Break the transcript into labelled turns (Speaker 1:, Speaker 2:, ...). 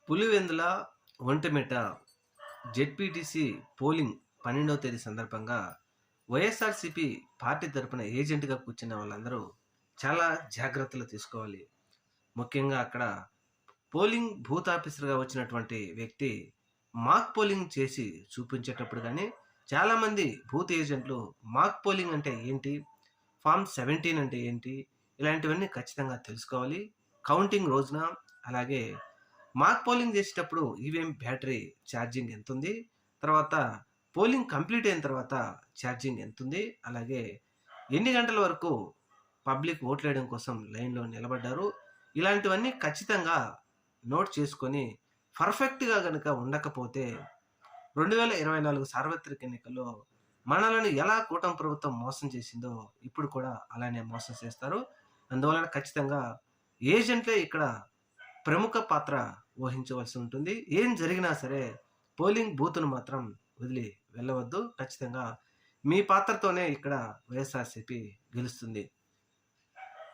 Speaker 1: Pulivendula, Vontimitta ZPTC polling 12వ తేదీ సందర్భంగా YSRCP party తరపున ఏజెంట్‌గా కూర్చున్న వాళ్ళందరూ చాలా జాగ్రత్తలు తీసుకోవాలి. ముఖ్యంగా అక్కడ పోలింగ్ బూత్ ఆఫీసర్‌గా వచ్చినటువంటి వ్యక్తి మాక్ పోలింగ్ చేసి చూపించేటప్పుడు గానీ, చాలామంది బూత్ ఏజెంట్లు మాక్ పోలింగ్ అంటే ఏంటి? ఫార్మ్ 17 అంటే ఏంటి? ఇలాంటివన్నీ ఖచ్చితంగా తెలుసుకోవాలి. కౌంటింగ్ రోజున అలాగే మాక్ పోలింగ్ చేసేటప్పుడు ఈవీఎం బ్యాటరీ ఛార్జింగ్ ఎంతుంది? తర్వాత పోలింగ్ కంప్లీట్ అయిన తర్వాత ఛార్జింగ్ ఎంతుంది? అలాగే ఎన్ని గంటల వరకు పబ్లిక్ ఓట్లేయడం కోసం లైన్‌లో నిలబడ్డారు? ఇలాంటివన్నీ ఖచ్చితంగా నోట్ చేసుకొని పర్ఫెక్ట్‌గా గనక ఉండకపోతే 2024 సార్వత్రిక ఎన్నికల్లో మనలను ఎలా కూటమి ప్రభుత్వం మోసం చేసిందో ఇప్పుడు కూడా అలానే మోసం చేస్తారు. అందువలన ఖచ్చితంగా ఏజెంట్లే ఇక్కడ ప్రముఖ పాత్ర వహించవలసి ఉంటుంది. ఏం జరిగినా సరే పోలింగ్ బూత్‌ను మాత్రం వదిలి వెళ్ళవద్దు. ఖచ్చితంగా మీ పాత్రతోనే ఇక్కడ వైఎస్ఆర్‌సీపీ గెలుస్తుంది.